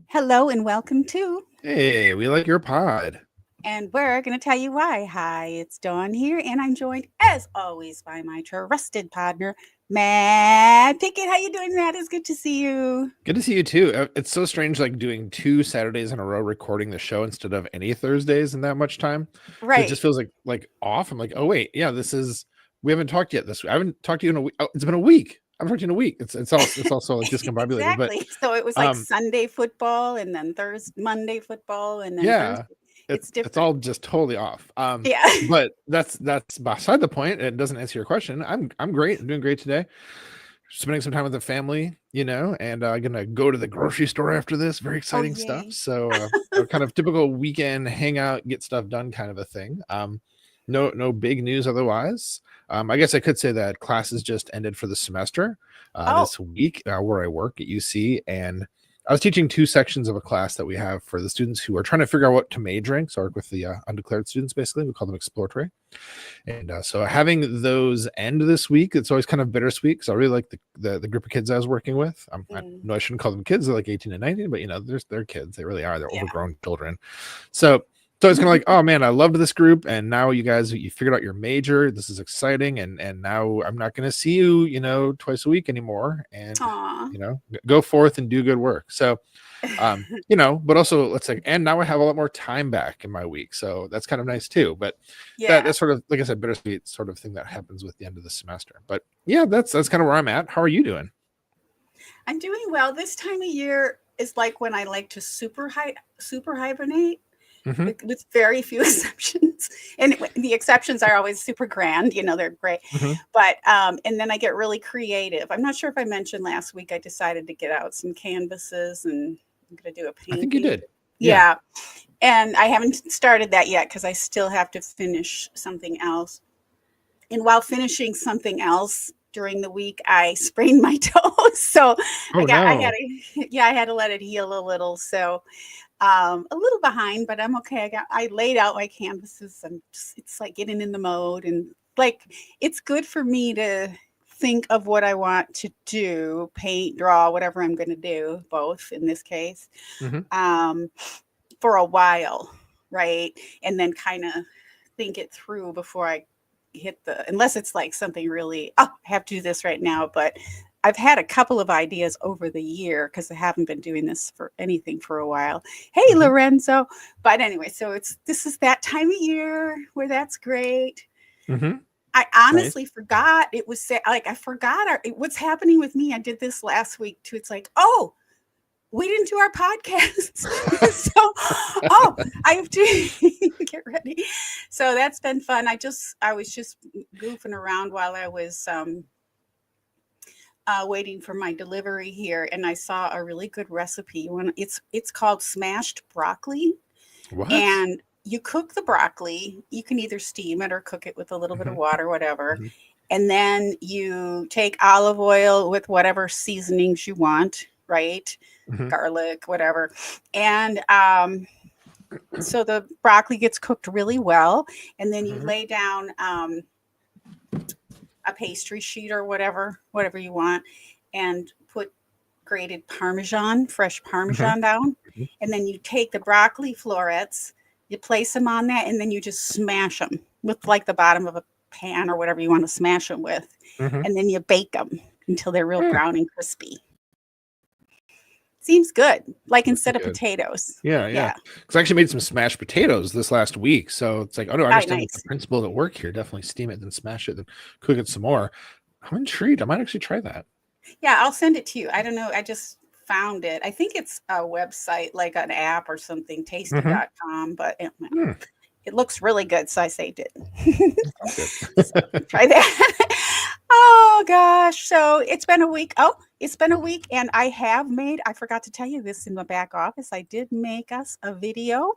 Hello and welcome to. Hey, we like your pod. And we're going to tell you why. Hi, it's Dawn here, and I'm joined, as always, by my trusted partner, Matt Pickett. How you doing, Matt? It's good to see you. Good to see you too. It's so strange, like doing 2 Saturdays in a row recording the show instead of any Thursdays in that much time. Right. It just feels like off. I'm like, oh wait, yeah, we haven't talked yet this week. I haven't talked to you in a week. Oh, it's been a week. I haven't talked to you in a week. It's also like discombobulated. Exactly. But so it was like Sunday football, and then Monday football, and then yeah. Thursday. It's different. It's all just totally off. Yeah. But that's beside the point. It doesn't answer your question. I'm great. I'm doing great today. Spending some time with the family, and gonna go to the grocery store after this. Very exciting stuff. So kind of typical weekend hangout, get stuff done kind of a thing. No big news otherwise. I guess I could say that classes just ended for the semester this week where I work at UC, and I was teaching 2 sections of a class that we have for the students who are trying to figure out what to major in. So I work with the undeclared students, basically. We call them exploratory. And so having those end this week, it's always kind of bittersweet because I really like the group of kids I was working with. I know I shouldn't call them kids. They're like 18 and 19, but they're kids. They really are. They're overgrown children. So it's kind of like, oh man, I loved this group, and now you figured out your major. This is exciting, and now I'm not going to see you, twice a week anymore. And go forth and do good work. So, but also let's say, and now I have a lot more time back in my week, so that's kind of nice too. But that's sort of, like I said, bittersweet sort of thing that happens with the end of the semester. But yeah, that's kind of where I'm at. How are you doing? I'm doing well. This time of year is like when I like to super hibernate. Mm-hmm. With very few exceptions, and the exceptions are always super grand, they're great. Mm-hmm. But and then I get really creative. I'm not sure if I mentioned last week I decided to get out some canvases, and I'm going to do a painting. I think you did. Yeah. And I haven't started that yet because I still have to finish something else. And while finishing something else during the week, I sprained my toe, so I had to let it heal a little. So a little behind, but I'm okay. I laid out my canvases, and it's like getting in the mode, and like it's good for me to think of what I want to do, paint, draw, whatever I'm going to do, both in this case, for a while, right? And then kind of think it through before I hit unless it's like something really, I have to do this right now, but I've had a couple of ideas over the year because I haven't been doing this for anything for a while. Hey, Lorenzo. But anyway, so this is that time of year where that's great. Mm-hmm. I honestly forgot it was I forgot what's happening with me. I did this last week too. It's like, oh, we didn't do our podcast. So, I have to get ready. So that's been fun. I was just goofing around while I was, waiting for my delivery here, and I saw a really good recipe. It's called smashed broccoli. What? And you cook the broccoli. You can either steam it or cook it with a little bit of water, whatever. Mm-hmm. And then you take olive oil with whatever seasonings you want, right? Mm-hmm. Garlic, whatever. And so the broccoli gets cooked really well, and then you lay down a pastry sheet or whatever you want, and put grated fresh Parmesan down. And then you take the broccoli florets, you place them on that, and then you just smash them with like the bottom of a pan or whatever you want to smash them with. And then you bake them until they're real brown and crispy. Seems good. Like instead of potatoes. Yeah. Because I actually made some smashed potatoes this last week. So it's like, oh no, I understand the principle at work here. Definitely steam it, then smash it, then cook it some more. I'm intrigued. I might actually try that. Yeah, I'll send it to you. I don't know. I just found it. I think it's a website, like an app or something, tasty.com, but it looks really good. So I saved it. So try that. Oh gosh. So it's been a week. And I forgot to tell you this in the back office. I did make us a video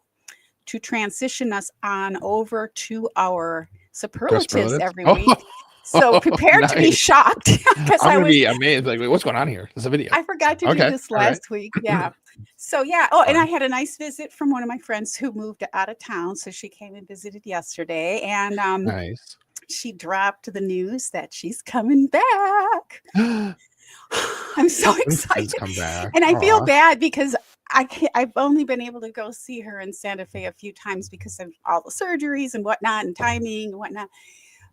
to transition us on over to our superlatives superlatives? every week. So prepare to be Nice. shocked because I'm gonna be amazed. Like, wait, what's going on here? There's a video. I forgot to do Okay. this All right. last week. Yeah. So yeah. Oh, and I Fun. had a nice visit from one of my friends who moved out of town. So she came and visited yesterday, and Nice. she dropped the news that she's coming back. I'm so When friends excited. come back. And I feel Aw. bad because I've only been able to go see her in Santa Fe a few times because of all the surgeries and whatnot and timing and whatnot.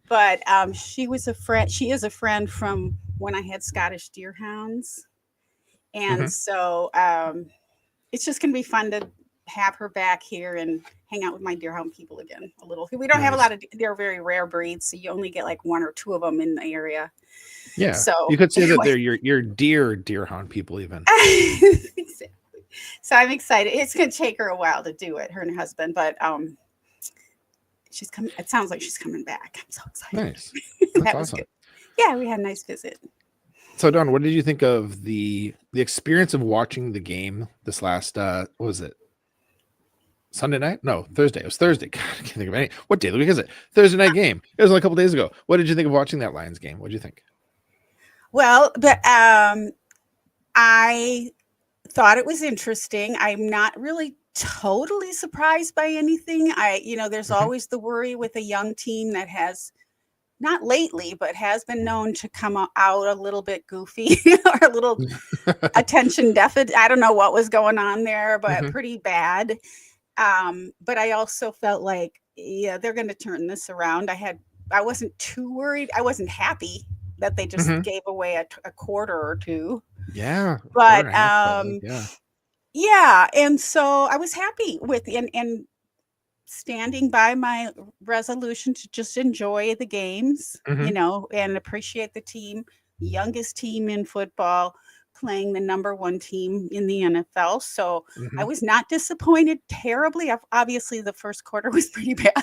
But she was a friend. She is a friend from when I had Scottish Deerhounds, and Mhm. so it's just going to be fun to have her back here and hang out with my deerhound people again a little. We don't have a Nice. lot of. They're very rare breeds, so you only get like 1 or 2 of them in the area. Yeah. So You could say that anyway. they're your deerhound people even. Exactly. So I'm excited. It's going to take her a while to do it, her and her husband, but she's coming. It sounds like she's coming back. I'm so excited. Nice. That's That was awesome. good. Yeah, we had a nice visit. So Don, what did you think of the experience of watching the game this last what was it? Sunday night? No, Thursday. It was Thursday. God, I can't think of any. What day of the week is it? Thursday night game. It was only a couple days ago. What did you think of watching that Lions game? What did you think? Well, but I thought it was interesting. I'm not really totally surprised by anything. There's Mhm. always the worry with a young team that has not lately, but has been known to come out a little bit goofy or a little attention deficit. I don't know what was going on there, but Mhm. pretty bad. But I also felt like, yeah, they're going to turn this around. I wasn't too worried. I wasn't happy that they just Mhm. gave away a quarter or two. Yeah. But Quarter and a half, felt like, yeah. yeah, and so I was happy with and standing by my resolution to just enjoy the games, Mhm. and appreciate the team, youngest team in football, playing the number 1 team in the NFL. So I Mhm. was not disappointed terribly. Obviously, the first quarter was pretty bad,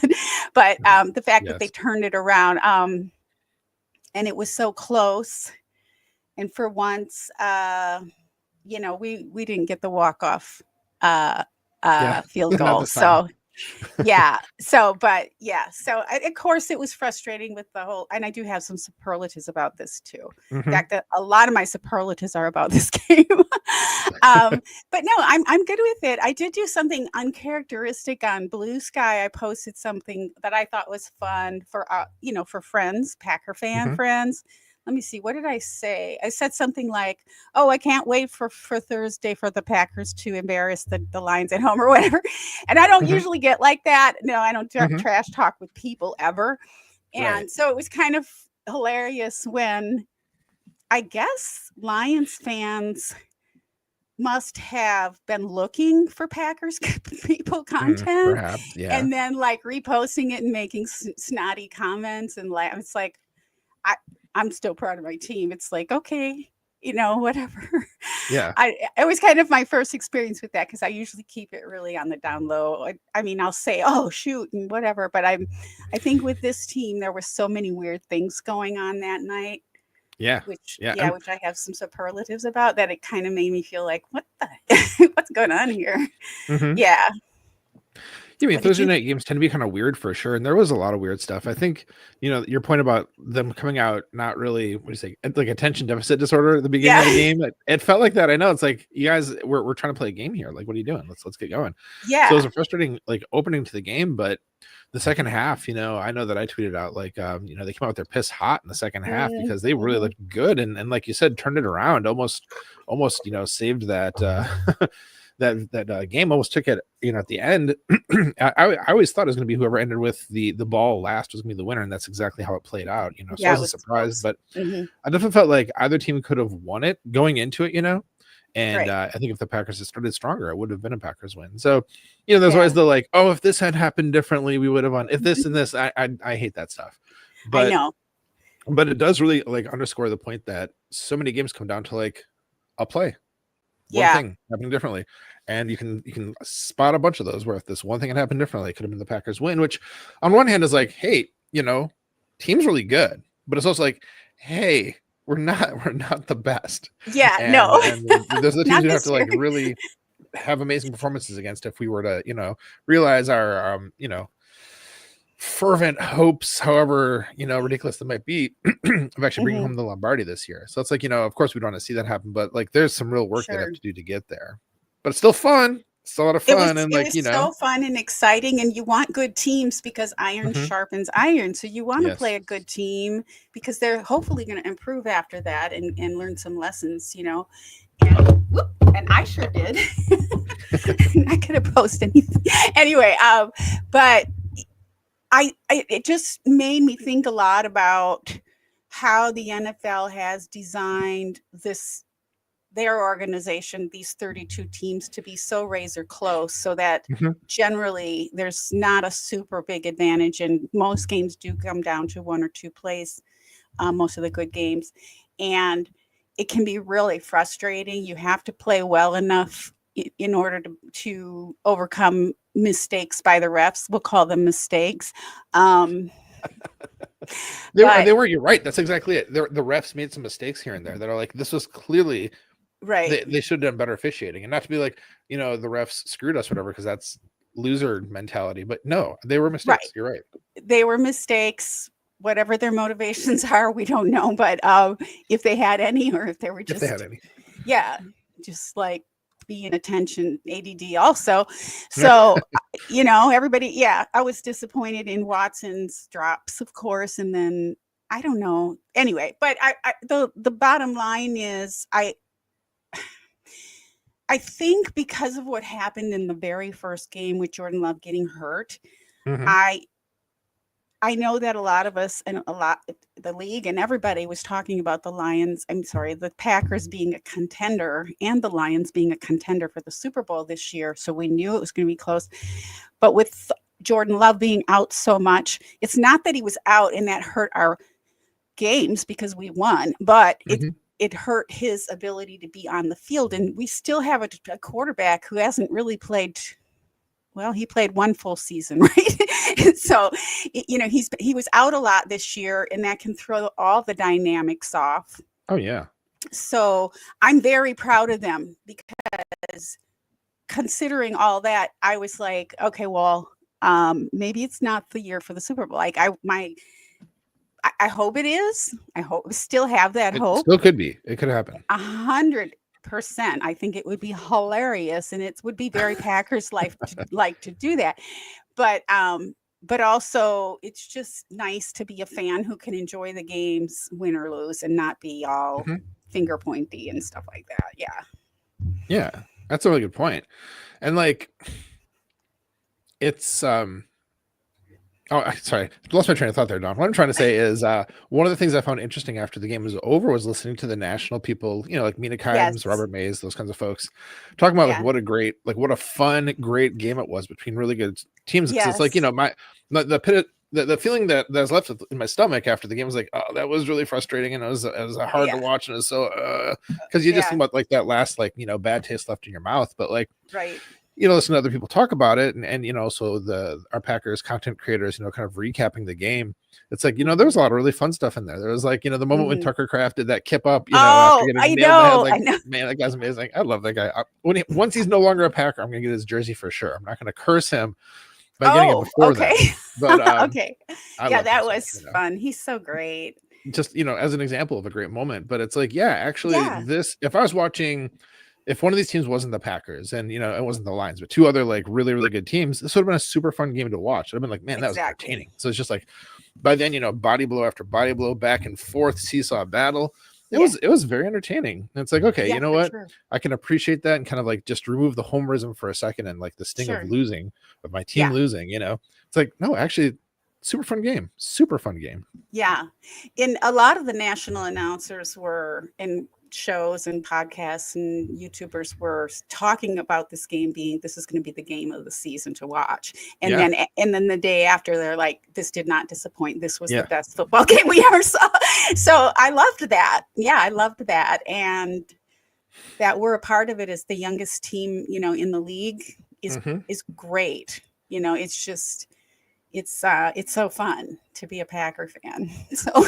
but the fact that they Yes. turned it around, and it was so close, and for once, we didn't get the walk off Yeah. field Not goal. this time. So yeah. So, but yeah. So of course it was frustrating with the whole, and I do have some superlatives about this too. In Mhm. fact, a lot of my superlatives are about this game. But no, I'm good with it. I did do something uncharacteristic on Blue Sky. I posted something that I thought was fun for friends, Packer fan Mhm. friends. Let me see. What did I say? I said something like, "Oh, I can't wait for Thursday for the Packers to embarrass the Lions at home or whatever." And I don't Mhm. usually get like that. No, I don't Mhm. trash talk with people ever. Right. And so it was kind of hilarious when I guess Lions fans must have been looking for Packers people content Perhaps. Yeah. and then like reposting it and making snotty comments and like it's like I'm still proud of my team. It's like, okay, whatever. Yeah. It was kind of my first experience with that because I usually keep it really on the down low. I mean, I'll say, oh shoot and whatever, but I think with this team there were so many weird things going on that night. Yeah. Which Yeah. which I have some superlatives about that it kind of made me feel like, what the what's going on here? Mhm. Yeah. Yeah, I mean, What did Thursday you night games tend to be kind of weird for sure, and there was a lot of weird stuff. I think, your point about them coming out not really, what do you say, like attention deficit disorder at the beginning of the Yeah. game. It felt like that. I know it's like you guys, we're trying to play a game here. Like, what are you doing? Let's get going. So it was Yeah. a frustrating like opening to the game, but the second half, I know that I tweeted out like, they came out with their piss hot in the second half because they really Mhm. looked good and like you said, turned it around, almost, saved that. That game, almost took it, at the end. I always thought it was going to be whoever ended with the ball last was going to be the winner, and that's exactly how it played out. So I Yeah, it wasn't was surprised, close. but Mhm. I definitely felt like either team could have won it going into it. And Right. I think if the Packers had started stronger, it would have been a Packers win. So there's Yeah. always the like, oh, if this had happened differently, we would have won. If this and this, I hate that stuff, I but know. it does really like underscore the point that so many games come down to like a play, one Yeah. thing happening differently, and you can spot a bunch of those where if this one thing had happened differently, it could have been the Packers win, which on one hand is like, hey, team's really good, but it's also like, hey, we're not the best, Yeah. and No. those are the teams Not you have this to like year. really have amazing performances against if we were to, realize our, fervent hopes, however, ridiculous they might be, of actually bringing home the Lombardi this year. So it's like, of course we don't want to see that happen, but like there's some real work they'd have to do to get there. But it's still fun. It's still a lot of fun. It was so fun and exciting, and you want good teams because iron sharpens iron. So you want to play a good team because they're hopefully going to improve after that and learn some lessons, and I sure did. I could have posted anything. Anyway, but it just made me think a lot about how the NFL has designed their organization, these 32 teams, to be so razor close so that generally there's not a super big advantage, and most games do come down to one or two plays, most of the good games, and it can be really frustrating. You have to play well enough in order to overcome mistakes by the refs. We'll call them mistakes. They were. You're right. That's exactly it. The refs made some mistakes here and there that are like, this was clearly right. They should have done better officiating, and not to be like, the refs screwed us, whatever, because that's loser mentality. But no, they were mistakes. Right. You're right. They were mistakes. Whatever their motivations are, we don't know. But if they had any, or if they were just, just like being attention ADD also. So, everybody, I was disappointed in Watson's drops, of course. And then I don't know. Anyway, but the bottom line is I think because of what happened in the very first game with Jordan Love getting hurt, I know that a lot of us and the league and everybody was talking about the Packers being a contender and the Lions being a contender for the Super Bowl this year. So we knew it was going to be close. But with Jordan Love being out so much, it's not that he was out and that hurt our games because we won, but it hurt his ability to be on the field. And we still have a quarterback who hasn't really played. Well, he played one full season, right? So, he was out a lot this year, and that can throw all the dynamics off. Oh, yeah. So I'm very proud of them because considering all that, I was like, okay, well, maybe it's not the year for the Super Bowl. Like I hope it is. I hope still have that hope. Still could be. It could happen. 100%. I think it would be hilarious, and it would be very Packers like to do that. But also it's just nice to be a fan who can enjoy the games, win or lose, and not be all finger pointy and stuff like that. Yeah, that's a really good point. And like, it's sorry, lost my train of thought there, Don. What I'm trying to say is one of the things I found interesting after the game was over was listening to the national people, like Mina Kimes, Robert Mays, those kinds of folks, talking about like what a fun, great game it was between really good teams. It's like, the feeling that was left in my stomach after the game was like, oh, that was really frustrating, and it was hard to watch, and it was so because you just think about like that last bad taste left in your mouth, but like listen to other people talk about it, and so our Packers content creators, kind of recapping the game. It's like, there was a lot of really fun stuff in there. There was like, the moment when Tucker Kraft did that kip up, after getting nailed in the head, like, man, that guy's amazing. I love that guy. Once he's no longer a Packer, I'm gonna get his jersey for sure. I'm not gonna curse him by getting it before that. But okay, that was fun. He's so great. Just as an example of a great moment. But it's like, this, if I was watching. If one of these teams wasn't the Packers and, it wasn't the Lions, but two other like really, really good teams, this would have been a super fun game to watch. I've been like, man, that was entertaining. So it's just like, by then, body blow after body blow, back and forth, seesaw battle. It was very entertaining. And it's like, okay, you know what? Sure. I can appreciate that and kind of like just remove the homerism for a second and like the sting of losing, of my team losing, It's like, no, actually, super fun game. Yeah. And a lot of the national announcers were in shows and podcasts and YouTubers were talking about this game this is going to be the game of the season to watch. And then the day after, they're like, this did not disappoint. This was the best football game we ever saw. So I loved that. I loved that. And that we're a part of it as the youngest team, in the league is great. It's just, it's so fun to be a Packer fan. So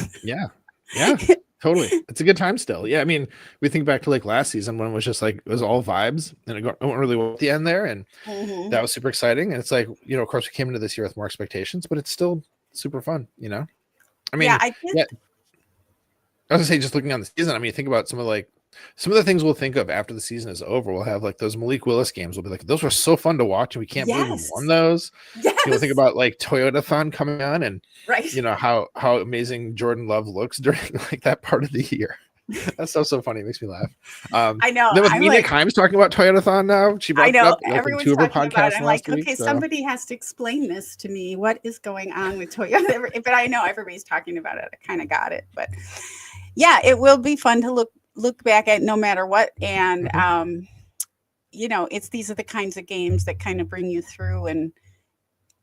Totally. It's a good time still. Yeah. I mean, we think back to like last season when it was just like, it was all vibes and it went really well at the end there. And Mhm. that was super exciting. And it's like, of course we came into this year with more expectations, but it's still super fun, I Yeah, mean, I did. yeah, I was gonna say, just looking on the season, I mean, think about some of the things we'll think of after the season is over. We'll have like those Malik Willis games. We'll be like, those were so fun to watch, and we can't believe we won Yes. those. Think Yes. about like Toyota-thon coming on, and Right. how amazing Jordan Love looks during like that part of the year. That stuff's so funny. It makes me laugh. I know. Then with I'm Mina like, Kimes talking about Toyota-thon now, she brought I it know up like in everyone's 2 of her talking about it. podcasts I'm last like, week. okay, So somebody has to explain this to me. What is going on with Toyota? But I know everybody's talking about it. I kind of got it. But yeah, it will be fun to look back at no matter what. And Mhm. these are the kinds of games that kind of bring you through and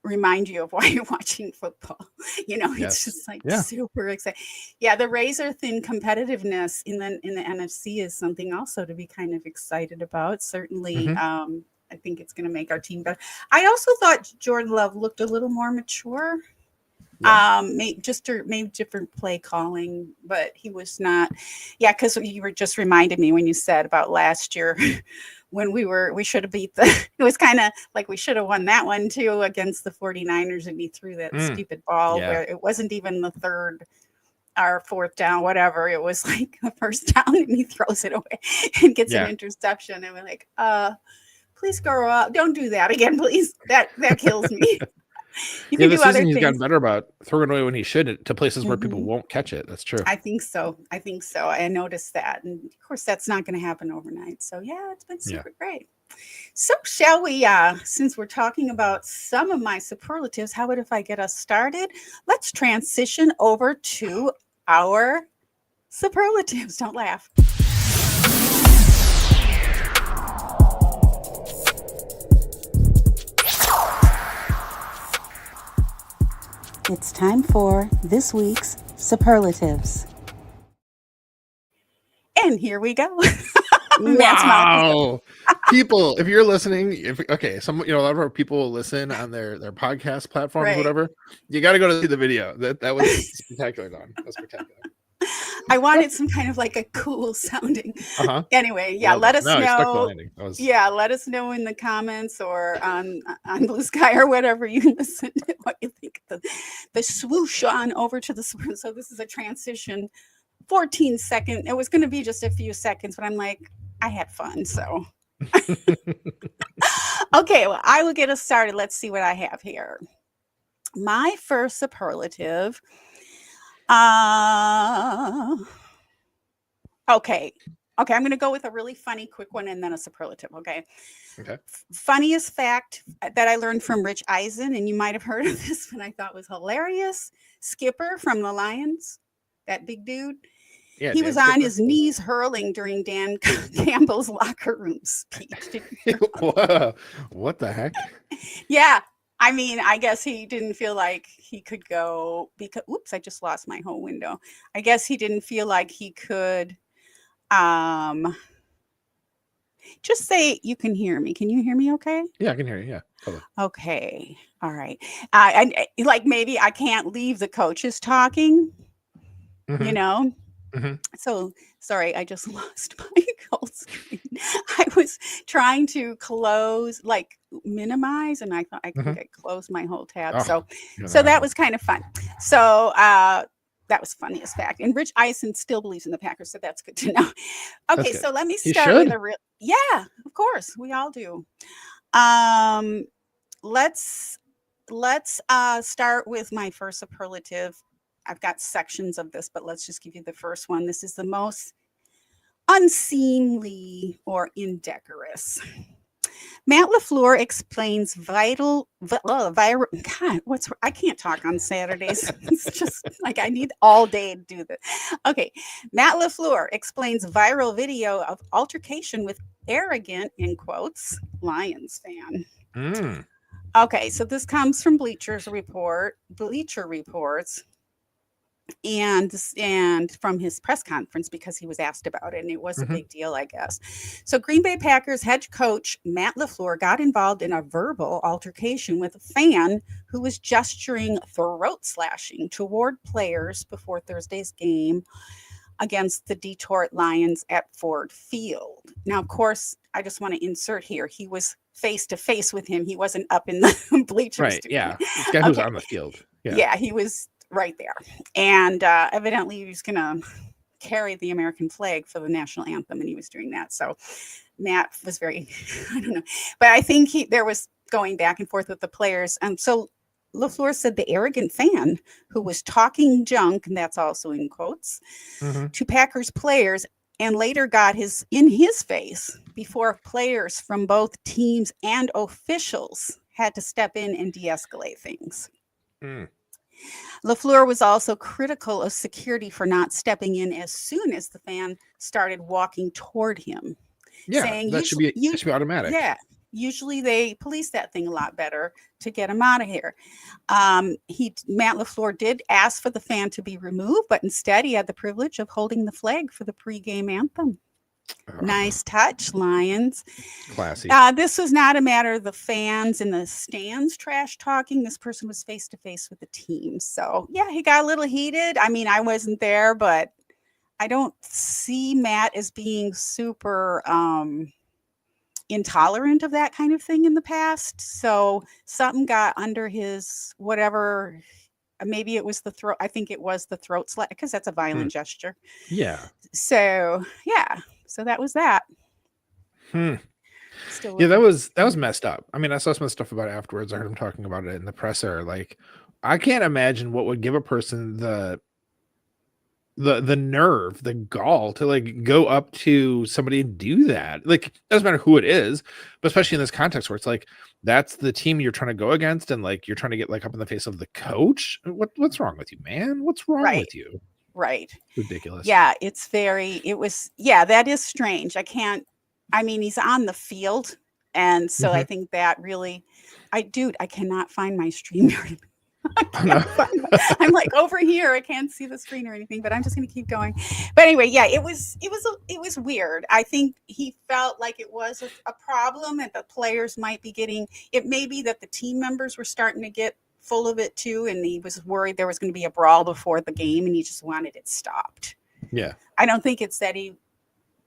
remind you of why you're watching football. It's Yes. just like Yeah. super exciting. Yeah, the razor thin competitiveness in the NFC is something also to be kind of excited about. Certainly, Mhm. I think it's going to make our team better. I also thought Jordan Love looked a little more mature. Yeah. Maybe different play calling, but he was not. Yeah, because you were just reminded me when you said about last year when we should have beat it was kind of like we should have won that one too against the 49ers, and he threw that stupid ball Yeah. where it wasn't even the third or fourth down, whatever. It was like the first down, and he throws it away and gets an Yeah. interception. And we're like, please grow up. Don't do that again, please. That kills me. You can This do other season he's gotten things. better about throwing away when he should to places where people Mhm. won't catch it. That's true. I think so. I noticed that. And of course, that's not going to happen overnight. So, yeah, it's been Yeah. super great. So, shall we, since we're talking about some of my superlatives, how about if I get us started? Let's transition over to our superlatives. Don't laugh. It's time for this week's superlatives. And here we go. Matt's mouth is Wow. People, if you're listening, some a lot of our people will listen on their podcast platforms, right. whatever. You got to go to see the video. That was spectacular, Don. That was spectacular. I wanted some kind of like a cool sounding. Uh-huh. Anyway, yeah, Love let it. us No, he stuck the know. landing. That was... Yeah, let us know in the comments or on Blue Sky or whatever you listen to what you think of the swoosh on over to the. So this is a transition, 14-second. It was going to be just a few seconds, but I'm like, I had fun, so. Okay, well, I will get us started. Let's see what I have here. My first superlative. Okay, I'm going to go with a really funny, quick one and then a superlative. Okay. Funniest fact that I learned from Rich Eisen, and you might have heard of this one, I thought was hilarious. Skipper from the Lions, that big dude. Yeah, he was on his knees hurling during Dan Campbell's locker room speech. What the heck? Yeah. I mean, I guess he didn't feel like he could go because, oops, I just lost my whole window. I guess he didn't feel like he could just say, you can hear me. Can you hear me okay? Yeah, I can hear you. Yeah, totally. Okay. All right. And like maybe I can't leave the coaches talking, Mm-hmm. So sorry, I just lost my whole screen. I was trying to minimize, and I thought I closed my whole tab. So that was kind of fun. So that was funniest fact. And Rich Eisen still believes in the Packers, so that's good to know. Okay, so let me start with a real. Yeah, of course, we all do. Let's start with my first superlative. I've got sections of this, but let's just give you the first one. This is the most unseemly or indecorous. Matt LaFleur explains viral. God, I can't talk on Saturdays. It's just like I need all day to do this. Okay, Matt LaFleur explains viral video of altercation with arrogant, in quotes, Lions fan. Okay, so this comes from Bleacher Reports. And from his press conference, because he was asked about it, and it was a big deal, I guess. So Green Bay Packers head coach Matt LaFleur got involved in a verbal altercation with a fan who was gesturing throat slashing toward players before Thursday's game against the Detroit Lions at Ford Field. Now, of course, I just want to insert here, he was face to face with him. He wasn't up in the bleachers. Right. Yeah. This guy who's on the field. Yeah, he was right there. And evidently he was going to carry the American flag for the national anthem, and he was doing that. So Matt was very, I don't know. But I think there was going back and forth with the players. So LaFleur said the arrogant fan who was talking junk, and that's also in quotes, to Packers players, and later got in his face before players from both teams and officials had to step in and de-escalate things. LaFleur was also critical of security for not stepping in as soon as the fan started walking toward him. Yeah, saying that should be automatic. Yeah. Usually they police that thing a lot better to get him out of here. Matt LaFleur did ask for the fan to be removed, but instead he had the privilege of holding the flag for the pregame anthem. Nice touch, Lions. Classy. This was not a matter of the fans in the stands trash talking. This person was face to face with the team. So yeah, he got a little heated. I mean, I wasn't there, but I don't see Matt as being super intolerant of that kind of thing in the past. So something got under his whatever. Maybe it was the throat. I think it was the throat slit, because that's a violent gesture. Yeah. So yeah. So that was that. Yeah, that was messed up. I mean, I saw some stuff about it afterwards. I heard him talking about it in the presser. Like, I can't imagine what would give a person the nerve, the gall to like go up to somebody and do that. Like, it doesn't matter who it is, but especially in this context where it's like that's the team you're trying to go against, and like you're trying to get like up in the face of the coach. What's wrong with you, man? What's wrong with you? Right. Ridiculous. Yeah, that is strange. I mean, he's on the field. And so I think that really, I cannot find my StreamYard. I'm like over here. I can't see the screen or anything, but I'm just going to keep going. But anyway, yeah, it was weird. I think he felt like it was a problem, and the players might be it may be that the team members were starting to get full of it too, and he was worried there was going to be a brawl before the game, and he just wanted it stopped. Yeah. I don't think it's that he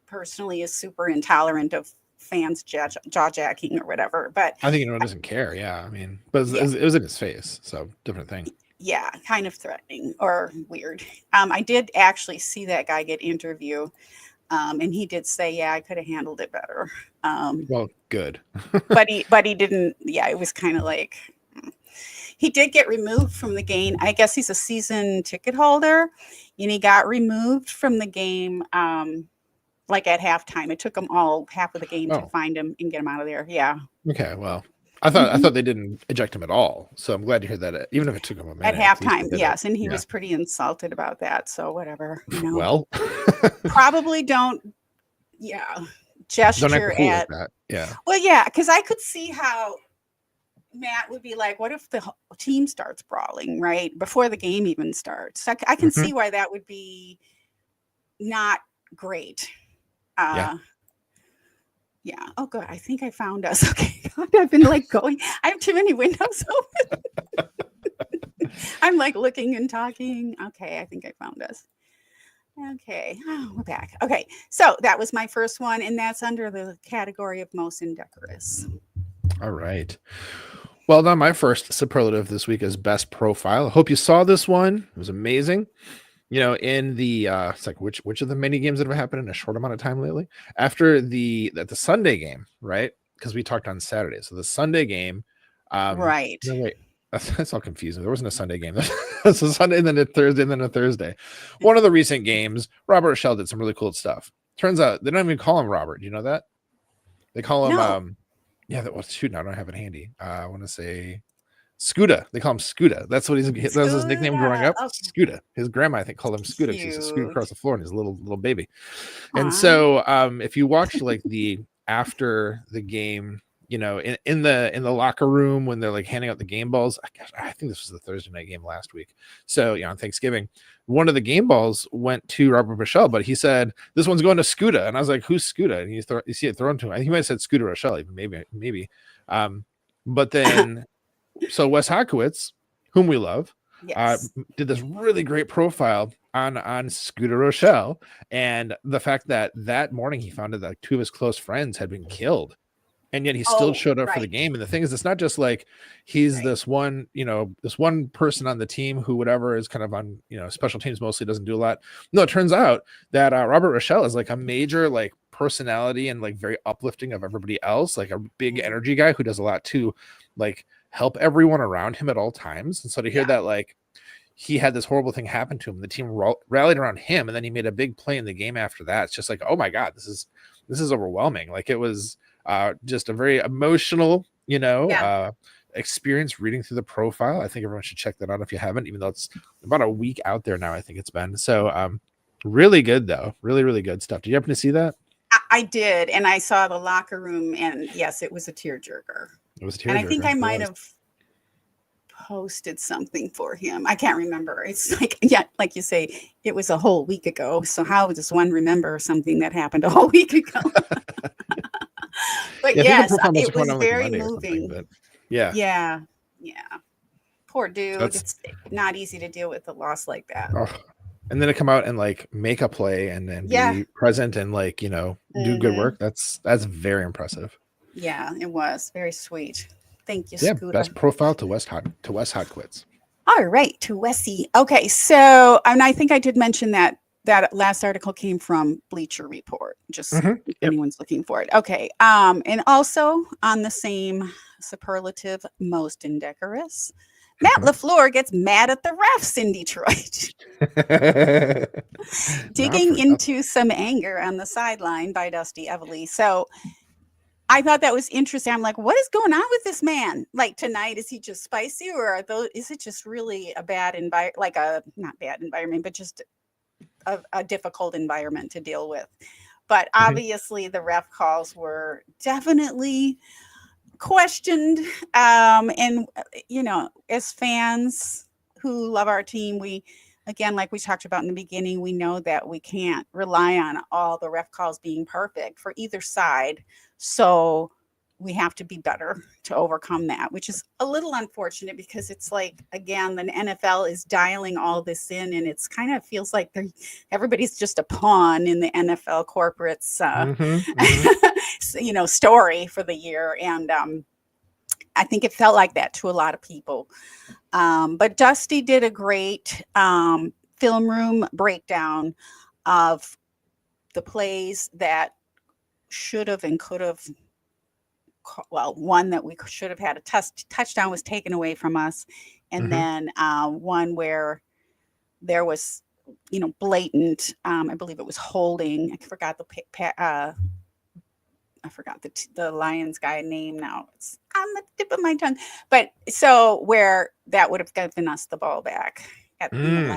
personally is super intolerant of fans jaw-jacking or whatever, but I think anyone doesn't care. Yeah, I mean, but it was in his face, so different thing. Yeah, kind of threatening or weird. I did actually see that guy get interviewed, and he did say, yeah, I could have handled it better. Well, good. but he didn't. Yeah, it was kind of like, he did get removed from the game. I guess he's a season ticket holder, and he got removed from the game like at halftime. It took them all half of the game to find him and get him out of there. Yeah. Okay. Well, I thought they didn't eject him at all. So I'm glad to hear that. Even if it took him a minute. At halftime, yes. And he was pretty insulted about that. So whatever. Well. Probably don't gesture don't at that. Yeah. Well, yeah, because I could see how Matt would be like, what if the team starts brawling right before the game even starts? I can see why that would be not great. Yeah. Oh, good. I think I found us. Okay. God, I've been like going. I have too many windows open. I'm like looking and talking. Okay. I think I found us. Okay. Oh, we're back. Okay. So that was my first one, and that's under the category of most indecorous. All right. Well done. My first superlative this week is best profile. I hope you saw this one. It was amazing. You know, in the it's like which of the many games that have happened in a short amount of time lately? After the Sunday game, right? Because we talked on Saturday. So the Sunday game, right? No, wait, that's all confusing. There wasn't a Sunday game. It's a Sunday, and then a Thursday, and then a Thursday. One of the recent games, Robert Rochelle did some really cool stuff. Turns out they don't even call him Robert. Do you know that? They call him shoot, I don't have it handy. I want to say Scooter. They call him Scooter. That's what that was his nickname growing up. Okay. Scooter. His grandma, I think, called him Scooter. She used to scoot across the floor, and he's a little baby. And so, if you watch like the after the game, you know, in the locker room when they're like handing out the game balls, I think this was the Thursday night game last week. So on Thanksgiving, one of the game balls went to Robert Rochelle, but he said this one's going to Scooter, and I was like, who's Scooter? And you see it thrown to him. I think he might have said Scooter Rochelle, even maybe. But then. So Wes Hawkowitz, whom we love, did this really great profile on Scooter Rochelle, and the fact that that morning he found out that 2 of his close friends had been killed, and yet he still showed up for the game. And the thing is, it's not just like he's this one, this one person on the team who whatever is kind of on, special teams mostly, doesn't do a lot. No, it turns out that Robert Rochelle is like a major like personality and like very uplifting of everybody else, like a big energy guy who does a lot to like help everyone around him at all times. And so to hear that like he had this horrible thing happen to him, the team rallied around him, and then he made a big play in the game after that. It's just like, oh my God, this is overwhelming. Like it was just a very emotional, experience reading through the profile. I think everyone should check that out if you haven't, even though it's about a week out there now. I think it's been really good though. Really, really good stuff. Did you happen to see that? I did, and I saw the locker room, and yes, it was a tearjerker. It was a tearjerker. And I think I might have posted something for him. I can't remember. It's like, like you say, it was a whole week ago. So how does one remember something that happened a whole week ago? But yes, it was very moving. But yeah. Poor dude. It's not easy to deal with a loss like that. Oh. And then to come out and like make a play and then be present and like, do good work. That's very impressive. Yeah, it was very sweet. Thank you, yeah, Scooter. Best profile to West Hot Quits. All right, to Wessie. Okay, so and I think I did mention that last article came from Bleacher Report, just if anyone's looking for it. Okay, and also on the same superlative, most indecorous, Matt LaFleur gets mad at the refs in Detroit. Digging into some anger on the sideline by Dusty Evely. So I thought that was interesting. I'm like, what is going on with this man? Like tonight, is he just spicy, or is it just really a bad environment, like a not bad environment, but just a difficult environment to deal with? But obviously, the ref calls were definitely questioned. And as fans who love our team, we, again, like we talked about in the beginning, we know that we can't rely on all the ref calls being perfect for either side. So we have to be better to overcome that, which is a little unfortunate because it's like, again, the NFL is dialing all this in, and it's kind of feels like everybody's just a pawn in the NFL corporate's, story for the year. And I think it felt like that to a lot of people. But Dusty did a great film room breakdown of the plays that should have and could have. Well, one that we should have had a touchdown was taken away from us. And then one where there was, blatant, I believe it was holding. I forgot the Lions guy name now. It's on the tip of my tongue. But so where that would have given us the ball back in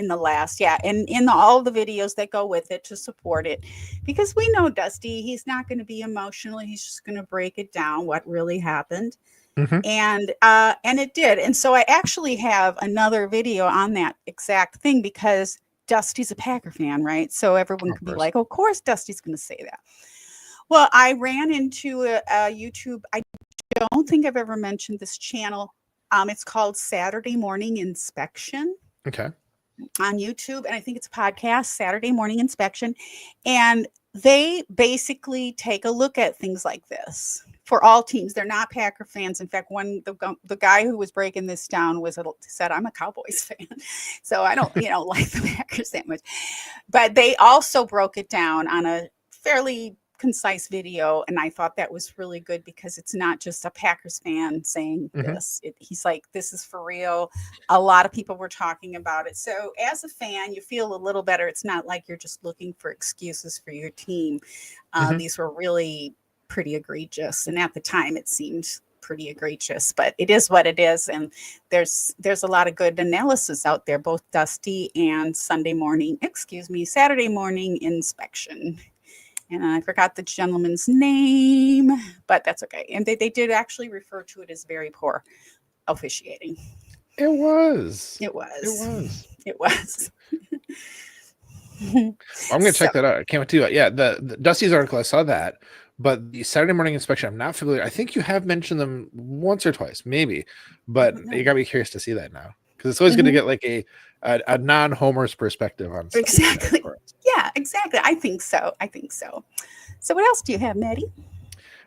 the last, and in all the videos that go with it to support it, because we know Dusty, he's not going to be emotional. He's just going to break it down what really happened. And it did. And so I actually have another video on that exact thing because Dusty's a Packer fan, right? So everyone could be like, of course Dusty's going to say that. Well, I ran into a YouTube. I don't think I've ever mentioned this channel. It's called Saturday Morning Inspection. Okay. On YouTube. And I think it's a podcast, Saturday Morning Inspection. And they basically take a look at things like this for all teams. They're not Packer fans. In fact, the guy who was breaking this down said, I'm a Cowboys fan. So I don't, like the Packers that much. But they also broke it down on a fairly concise video, and I thought that was really good because it's not just a Packers fan saying this. He's like, this is for real. A lot of people were talking about it. So as a fan, you feel a little better. It's not like you're just looking for excuses for your team. These were really pretty egregious, and at the time it seemed pretty egregious, but it is what it is. And there's a lot of good analysis out there, both Dusty and Saturday Morning Inspection. And I forgot the gentleman's name, but that's okay. And they did actually refer to it as very poor officiating. It was. I'm going to check that out. I can't wait to do it. Yeah, the Dusty's article, I saw that. But the Saturday Morning Inspection, I'm not familiar. I think you have mentioned them once or twice, maybe. But you got to be curious to see that now. Because it's always going to get like a non-Homer's perspective on stuff. Exactly. Yeah, exactly. I think so. So what else do you have, Maddie?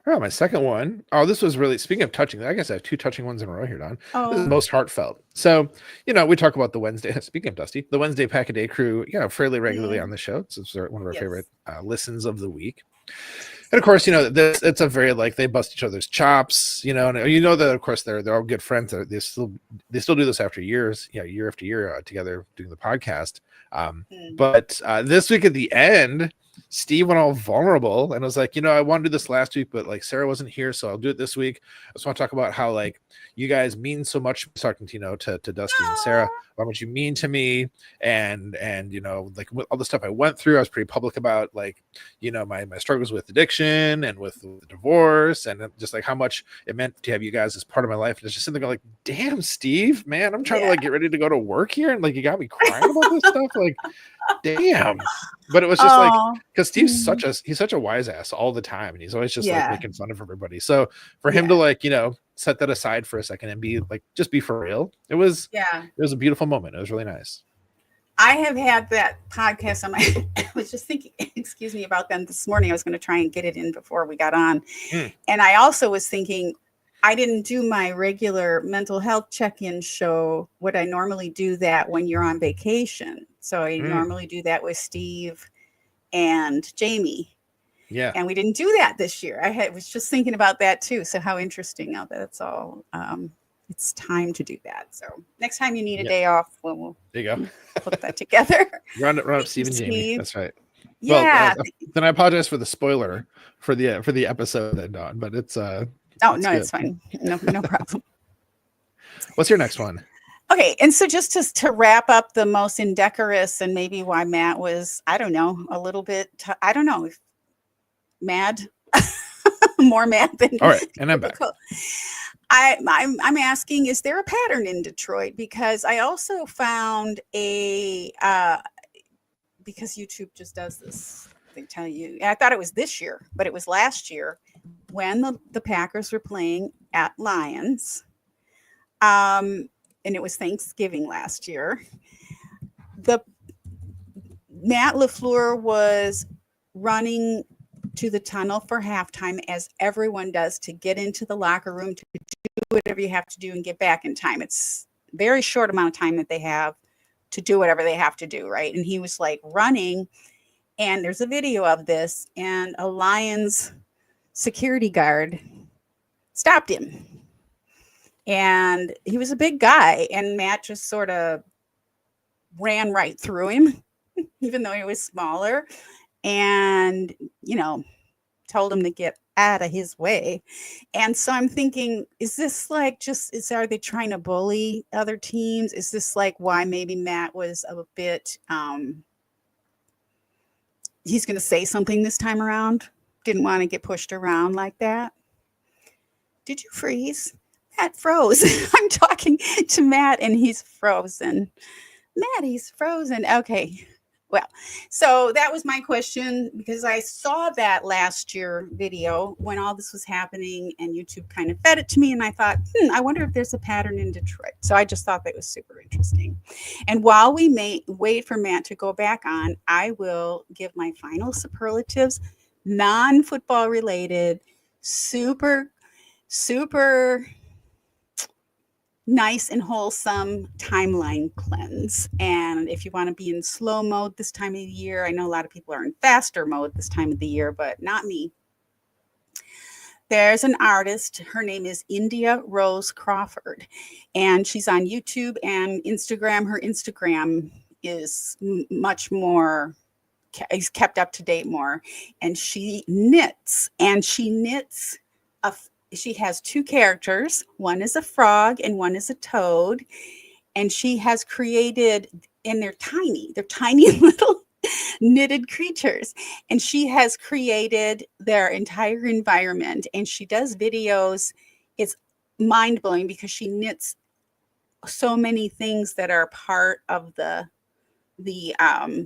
Oh, my second one. Oh, this was really, speaking of touching, I guess I have 2 touching ones in a row here, Don. This is most heartfelt. So, we talk about the Wednesday, speaking of Dusty, the Wednesday Pack a Day crew, fairly regularly on the show. It's one of our favorite listens of the week. And of course, it's a very, like, they bust each other's chops, and that, of course, they're all good friends. They still do this after years, year after year together doing the podcast. But this week at the end, Steve went all vulnerable and was like, I wanted to do this last week, but like Sarah wasn't here, so I'll do it this week. I just want to talk about how like you guys mean so much, talking to Dusty and Sarah, how much you mean to me, and like all the stuff I went through. I was pretty public about, like, my struggles with addiction and with divorce, and just like how much it meant to have you guys as part of my life. And it's just sitting there going, like, damn, Steve, man, I'm trying to like get ready to go to work here, and like you got me crying about this stuff, like, damn. But it was just like, because Steve's such a wise ass all the time, and he's always just like making fun of everybody. So for him to like, set that aside for a second and be like, just be for real. It was a beautiful moment. It was really nice. I have had that podcast on my, I was just thinking, excuse me, about them this morning. I was going to try and get it in before we got on. And I also was thinking, I didn't do my regular mental health check-in show. Would I normally do that when you're on vacation? So I normally do that with Steve and Jamie. Yeah. And we didn't do that this year. Was just thinking about that too. So how interesting now that it's all, it's time to do that. So next time you need a day off, we'll there you go. Put that together. Run up Steve and Jamie. That's right. Yeah. Well, then I apologize for the spoiler for the episode then, Dawn, but it's it's fine. No problem. What's your next one? Okay, and so just to wrap up the most indecorous and maybe why Matt was, I don't know, a little bit, mad, more mad than. All right, and I'm back. I'm asking, is there a pattern in Detroit? Because I also found because YouTube just does this. They tell you. I thought it was this year, but it was last year when the Packers were playing at Lions. And it was Thanksgiving last year. Matt LaFleur was running to the tunnel for halftime, as everyone does, to get into the locker room, to do whatever you have to do and get back in time. It's a very short amount of time that they have to do whatever they have to do, right? And he was like running, and there's a video of this, and a Lions security guard stopped him. And he was a big guy, and Matt just sort of ran right through him, even though he was smaller, and, told him to get out of his way. And so I'm thinking, is this like are they trying to bully other teams? Is this like why maybe Matt was a bit, he's going to say something this time around? Didn't want to get pushed around like that? Did you freeze? Matt froze. I'm talking to Matt and he's frozen. Matt, he's frozen. Okay. Well, so that was my question, because I saw that last year video when all this was happening, and YouTube kind of fed it to me. And I thought, I wonder if there's a pattern in Detroit. So I just thought that was super interesting. And while we may wait for Matt to go back on, I will give my final superlatives, non-football related, super nice and wholesome timeline cleanse. And if you want to be in slow mode this time of the year, I know a lot of people are in faster mode this time of the year, but not me. There's an artist. Her name is India Rose Crawford, and she's on YouTube and Instagram. Her Instagram is much more, is kept up to date more. And she knits, she has 2 characters. One is a frog and one is a toad. And she has created, and they're tiny little knitted creatures. And she has created their entire environment. And she does videos. It's mind blowing because she knits so many things that are part of the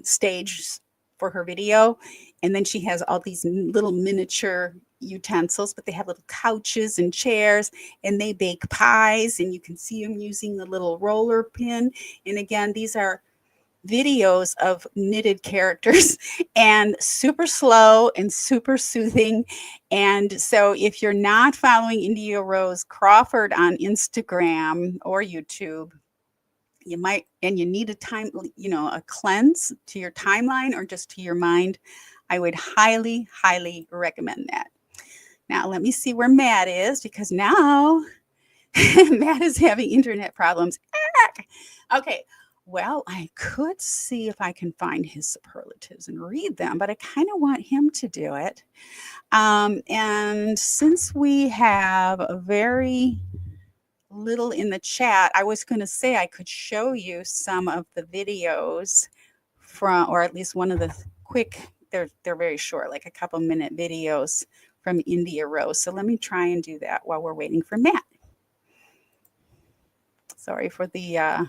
stage for her video. And then she has all these little miniature utensils, but they have little couches and chairs, and they bake pies, and you can see them using the little roller pin. And again, these are videos of knitted characters and super slow and super soothing. And so if you're not following India Rose Crawford on Instagram or YouTube, you might, and you need a time, a cleanse to your timeline or just to your mind, I would highly, highly recommend that. Now, let me see where Matt is, because now Matt is having internet problems. Okay. Well, I could see if I can find his superlatives and read them, but I kind of want him to do it. And since we have a very little in the chat, I was going to say I could show you some of the videos from, or at least one of the quick, they're very short, like a couple minute videos from India Rose. So let me try and do that while we're waiting for Matt. Sorry for the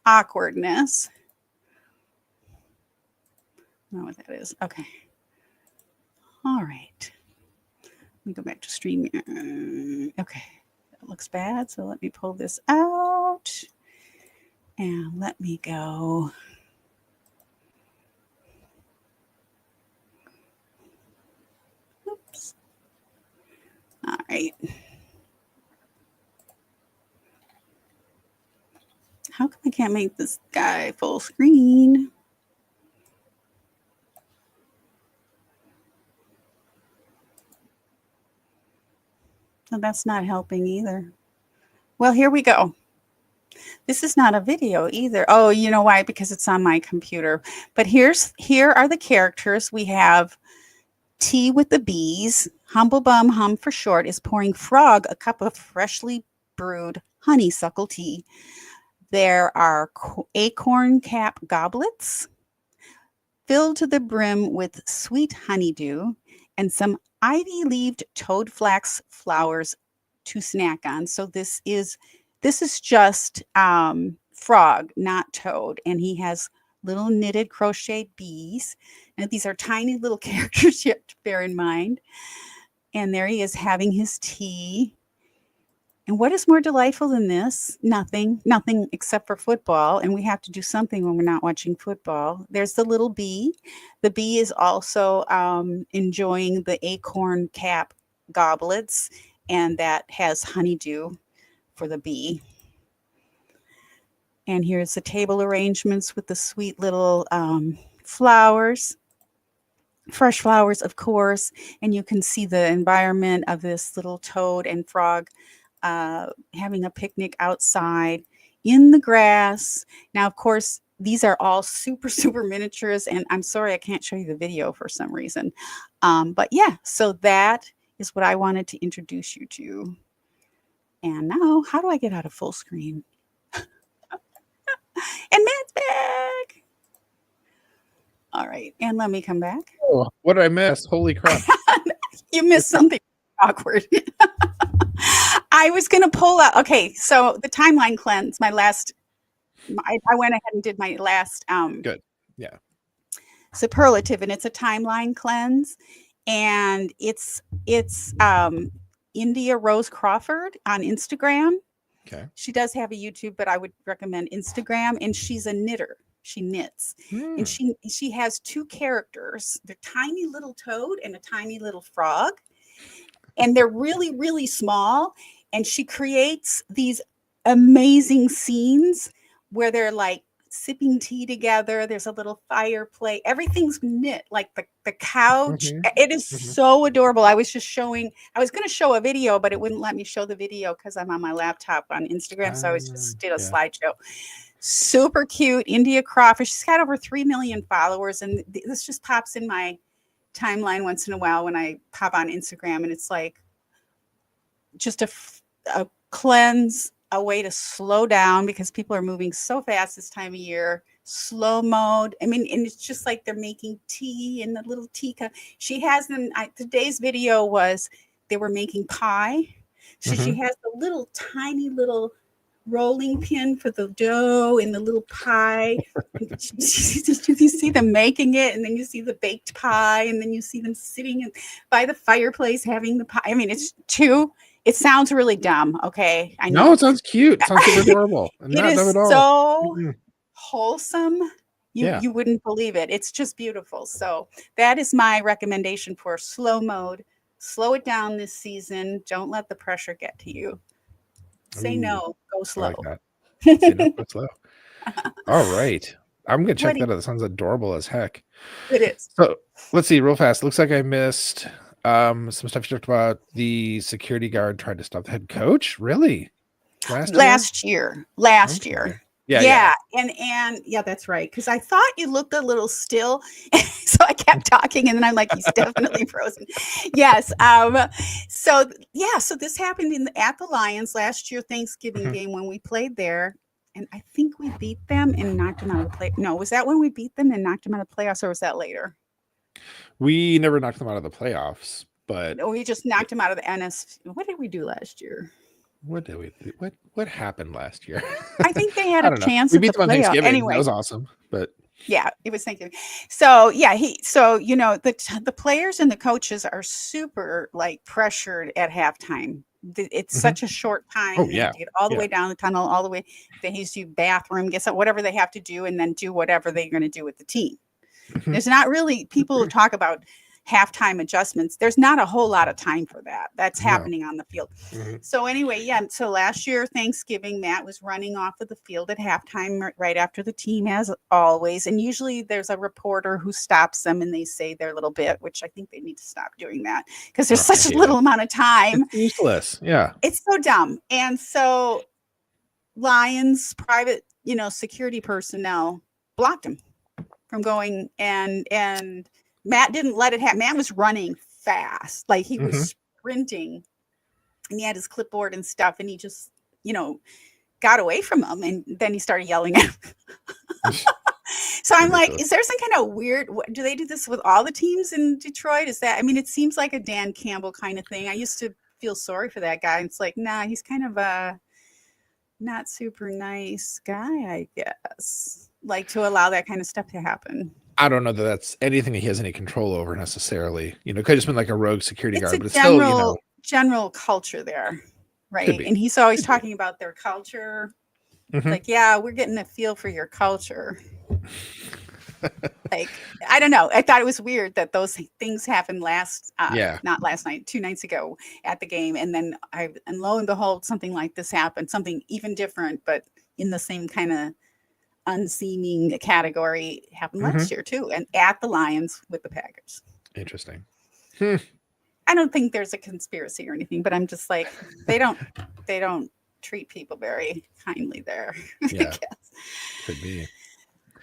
awkwardness. I don't know what that is. Okay. All right. Let me go back to StreamYard. Okay. That looks bad. So let me pull this out. And let me go. Oops. All right. How come I can't make this guy full screen? No, that's not helping either. Well, here we go. This is not a video either. Oh, you know why? Because it's on my computer. But here are the characters. We have Tea with the Bees. Humble Bum Hum for short is pouring Frog a cup of freshly brewed honeysuckle tea. There are acorn cap goblets filled to the brim with sweet honeydew and some ivy-leaved toad flax flowers to snack on. So this is just Frog, not Toad, and he has little knitted crocheted bees. And these are tiny little characters you have to bear in mind. And there he is having his tea. And what is more delightful than this? Nothing except for football. And we have to do something when we're not watching football. There's the little bee. The bee is also enjoying the acorn cap goblets, and that has honeydew for the bee. And here's the table arrangements with the sweet little flowers. Fresh flowers, of course. And you can see the environment of this little toad and frog having a picnic outside in the grass. Now, of course, these are all super, super miniatures, and I'm sorry I can't show you the video for some reason. But yeah, so that is what I wanted to introduce you to. And now, how do I get out of full screen? And Matt's back. All right, and let me come back. Oh, what did I miss? Holy crap. You missed something awkward. I was going to pull out. Okay, so the timeline cleanse, I went ahead and did my last good. Yeah. Superlative, and it's a timeline cleanse, and it's India Rose Crawford on Instagram. Okay. She does have a YouTube, but I would recommend Instagram, and she's a knitter. She knits. And she has two characters. They're tiny little toad and a tiny little frog. And they're really, really small. And she creates these amazing scenes where they're like sipping tea together. There's a little fireplace. Everything's knit, like the couch. It is so adorable. I was going to show a video, but it wouldn't let me show the video because I'm on my laptop on Instagram. So I just did a slideshow. Super cute. India Crawford. She's got over 3 million followers. And this just pops in my timeline once in a while when I pop on Instagram, and it's like just a cleanse, a way to slow down because people are moving so fast this time of year. Slow mode. I mean, and it's just like they're making tea in the little teacup. She has them. Today's video was they were making pie. So she has the little tiny little rolling pin for the dough and the little pie. You see them making it, and then you see the baked pie, and then you see them sitting by the fireplace having the pie. I mean, it sounds really dumb. Okay. I know. No, it sounds cute. It sounds super adorable. It is so wholesome. You wouldn't believe it. It's just beautiful. So that is my recommendation for slow mode. Slow it down this season. Don't let the pressure get to you. Say no. Go slow. I like that. Say no, go slow. All right. I'm going to check that out. It sounds adorable as heck. It is. So let's see real fast. Looks like I missed some stuff you talked about. The security guard tried to stop the head coach. Really? Last year. Yeah. And yeah, that's right. Because I thought you looked a little still. So I kept talking, and then I'm like, he's definitely frozen. Yes. So this happened at the Lions last year, Thanksgiving game when we played there. And I think we beat them and knocked them out of the play. No, was that when we beat them and knocked them out of the playoffs, or was that later? We never knocked them out of the playoffs, but we just knocked them out of the NS. What did we do last year? What did we do? What happened last year? I think they had a chance. We beat them on Thanksgiving. Anyway, that was awesome. But yeah, it was Thanksgiving. So yeah, the players and the coaches are super like pressured at halftime. It's such a short time. Oh, yeah. To get all the way down the tunnel, all the way. They used to do bathroom, get some, whatever they have to do, and then do whatever they're going to do with the team. There's not really people who talk about halftime adjustments. There's not a whole lot of time for that. That's happening on the field. So anyway, so last year, Thanksgiving, Matt was running off of the field at halftime right after the team, as always. And usually there's a reporter who stops them and they say their little bit, which I think they need to stop doing that because there's such a little amount of time. It's useless. Yeah. It's so dumb. And so Lions private, security personnel blocked him from going, and Matt didn't let it happen. Matt was running fast. Like he was sprinting, and he had his clipboard and stuff, and he just, got away from him. And then he started yelling at him. So I'm like, is there some kind of weird, do they do this with all the teams in Detroit? It seems like a Dan Campbell kind of thing. I used to feel sorry for that guy. It's like, nah, he's kind of a not super nice guy, I guess. Like to allow that kind of stuff to happen. I don't know that that's anything that he has any control over necessarily. It could have just been like a rogue security guard, but it's still, general culture there, right? And he's always talking about their culture. Like, yeah, we're getting a feel for your culture. Like, I don't know. I thought it was weird that those things happened not last night, 2 nights ago at the game, and then and lo and behold, something like this happened, something even different, but in the same kind of unseeming category happened last year too, and at the Lions with the Packers. Interesting. I don't think there's a conspiracy or anything, but I'm just like, they don't treat people very kindly there. Yeah, I guess. Could be.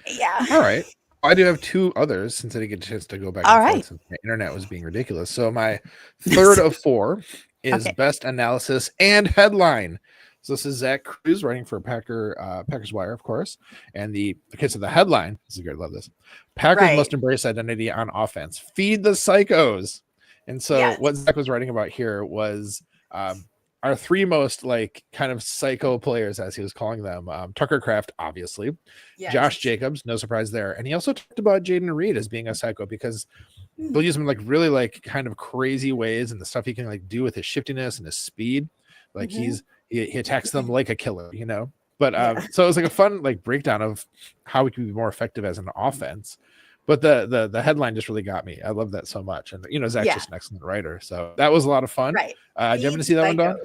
Yeah. All right. I do have 2 others since I didn't get a chance to go back and forth since my internet was being ridiculous. So my third of 4 is best analysis and headline. So this is Zach Cruz writing for Packers Wire, of course. And the case of the headline, this is good, I love this. Packers must embrace identity on offense. Feed the psychos. And so what Zach was writing about here was our 3 most kind of psycho players, as he was calling them. Tucker Kraft, obviously. Yes. Josh Jacobs, no surprise there. And he also talked about Jaden Reed as being a psycho because they'll use him really kind of crazy ways, and the stuff he can do with his shiftiness and his speed. Like he attacks them like a killer, But so it was a fun breakdown of how we can be more effective as an offense. But the headline just really got me. I love that so much. And Zach's just an excellent writer. So that was a lot of fun. Right. Did you happen to see that one, Dawn?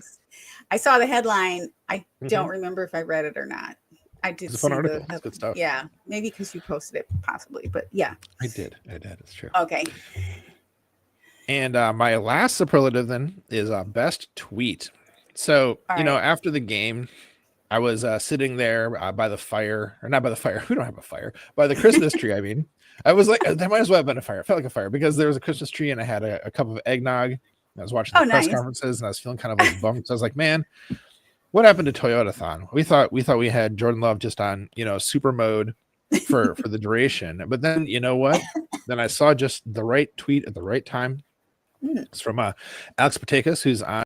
I saw the headline. I don't remember if I read it or not. I did. It's a fun article. It's good stuff. Yeah. Maybe because you posted it possibly, but yeah. I did. It's true. Okay. And my last superlative then is best tweet. So, after the game, I was sitting there by the fire, or not by the fire. We don't have a fire. By the Christmas tree, I mean. I was like, there might as well have been a fire. It felt like a fire because there was a Christmas tree and I had a cup of eggnog. And I was watching the press conferences and I was feeling kind of bummed. So I was like, man, what happened to Toyotathon? We thought we had Jordan Love just on, super mode for the duration. But then, you know what? Then I saw just the right tweet at the right time. It's from Alex Patakis, who's on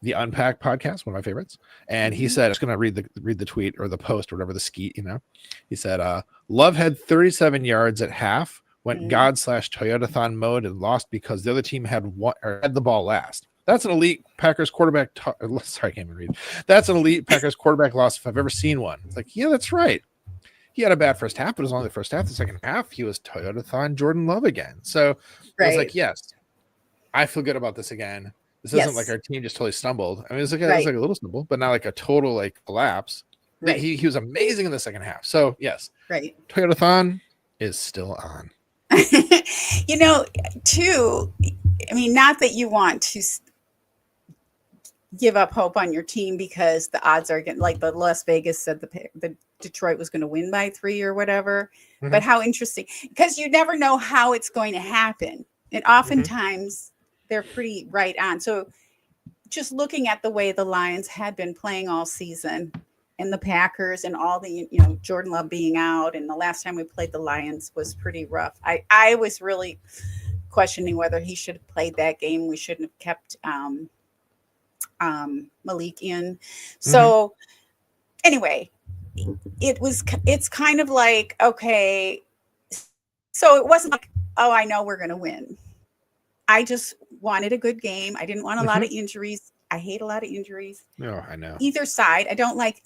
the Unpack podcast, one of my favorites, and he said, "I'm just gonna read the tweet or the post or whatever, the skeet, you know." He said, "Love had 37 yards at half, went God/Toyotathon mode and lost because the other team had the ball last. That's an elite Packers quarterback. Sorry, I can't even read. That's an elite Packers quarterback loss if I've ever seen one." It's like, yeah, that's right. He had a bad first half, but it was only the first half. The second half, he was Toyotathon Jordan Love again. So I was like, yes, I feel good about this again. This isn't like our team just totally stumbled. I mean, it was like a little stumble, but not like a total like collapse. Right. He was amazing in the second half. So yes, Toyotathon is still on. You know, too, I mean, not that you want to give up hope on your team because the odds are getting, like the Las Vegas said the Detroit was going to win by 3 or whatever. But how interesting, because you never know how it's going to happen. And oftentimes they're pretty right on. So just looking at the way the Lions had been playing all season and the Packers and all the, you know, Jordan Love being out. And the last time we played the Lions was pretty rough. I was really questioning whether he should have played that game. We shouldn't have kept Malik in. So anyway, it's kind of like, okay, so it wasn't like, oh, I know we're going to win. I just wanted a good game. I didn't want a lot of injuries. I hate a lot of injuries. Oh, I know. Either side. I don't like,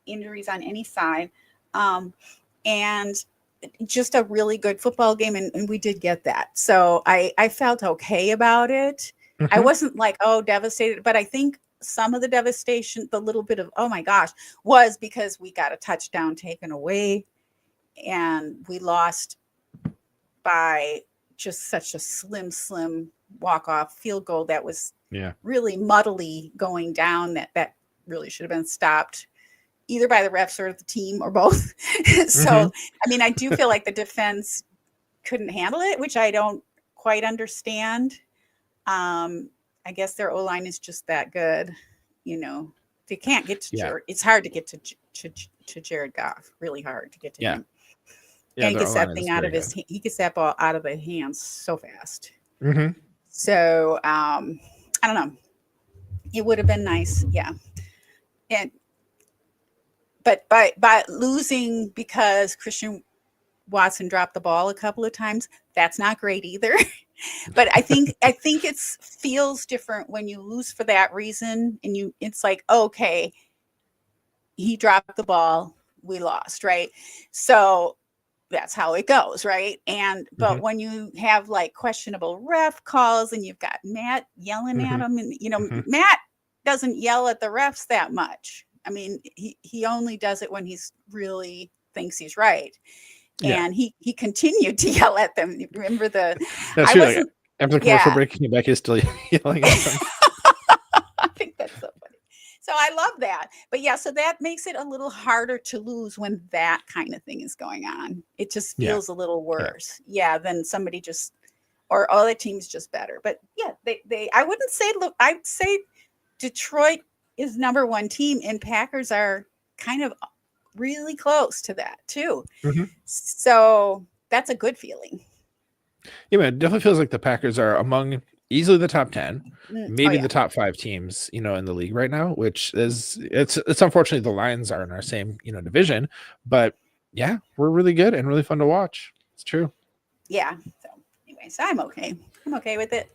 injuries on any side. And just a really good football game. And we did get that. So I felt okay about it. I wasn't like, oh, devastated. But I think some of the devastation, the little bit of, oh my gosh, was because we got a touchdown taken away. And we lost by just such a slim walk-off field goal that was really muddily going down that really should have been stopped either by the refs or the team or both. So, I mean, I do feel like the defense couldn't handle it, which I don't quite understand. I guess their O-line is just that good. You know, if you can't get to Jared, it's hard to get to Jared Goff, really hard to get to him. Yeah, and he gets that thing out of he gets that ball out of the hands so fast. So I don't know. It would have been nice, but by losing because Christian Watson dropped the ball a couple of times, that's not great either. But I think it feels different when you lose for that reason, and it's like, okay, he dropped the ball, we lost, right? So that's how it goes, right? But when you have like questionable ref calls and you've got Matt yelling at him, and Matt doesn't yell at the refs that much. I mean, he only does it when he's really thinks he's right. And he continued to yell at them. Remember after the commercial break, he came back, he's still yelling at them. I think that's so funny. So I love that. But so that makes it a little harder to lose when that kind of thing is going on. It just feels a little worse. Than somebody just, or other teams just better. But I wouldn't say, look, I'd say Detroit is number one team and Packers are kind of really close to that too. So that's a good feeling. Yeah, man, it definitely feels like the Packers are among easily the top 10, maybe the top 5 teams, in the league right now, which is, it's unfortunately the Lions are in our same, division, but we're really good and really fun to watch. It's true. Yeah. So anyways, I'm okay with it.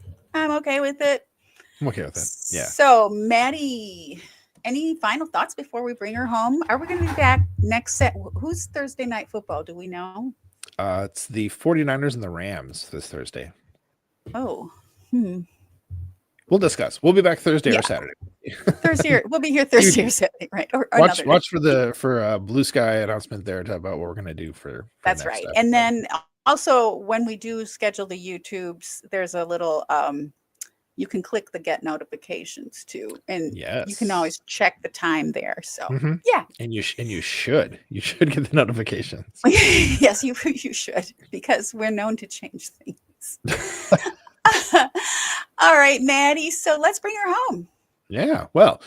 Yeah. So Maddie, any final thoughts before we bring her home? Are we going to be back next set? Who's Thursday night football? Do we know? It's the 49ers and the Rams this Thursday. Oh, We'll discuss. We'll be back Thursday or Saturday. We'll be here Thursday or Saturday, right? Or watch for Blue Sky announcement there about what we're going to do for that's right. Step. And then also when we do schedule the YouTubes, there's a little you can click the get notifications too, and you can always check the time there. So and you should get the notifications. Yes, you should, because we're known to change things. All right, Maddie. So let's bring her home. Yeah, well,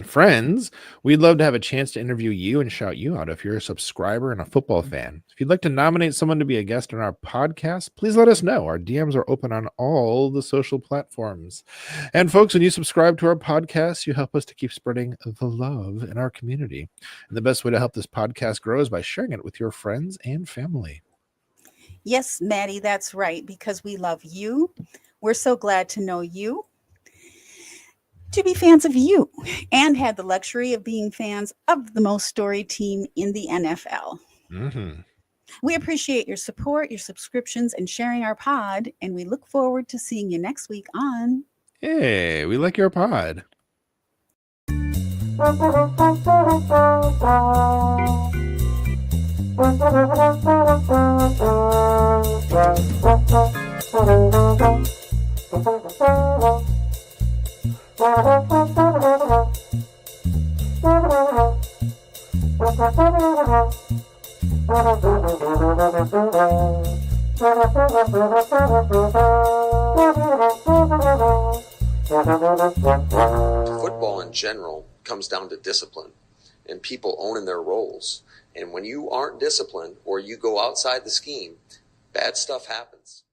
friends, we'd love to have a chance to interview you and shout you out if you're a subscriber and a football fan. If you'd like to nominate someone to be a guest on our podcast, please let us know. Our DMs are open on all the social platforms. And folks, when you subscribe to our podcast, you help us to keep spreading the love in our community. And the best way to help this podcast grow is by sharing it with your friends and family. Yes, Maddie, that's right, because we love you. We're so glad to know you, to be fans of you, and had the luxury of being fans of the most storied team in the NFL. Mm-hmm. We appreciate your support, your subscriptions, and sharing our pod, and we look forward to seeing you next week on Hey, we like your pod. Football in general comes down to discipline and people owning their roles. And when you aren't disciplined or you go outside the scheme, bad stuff happens.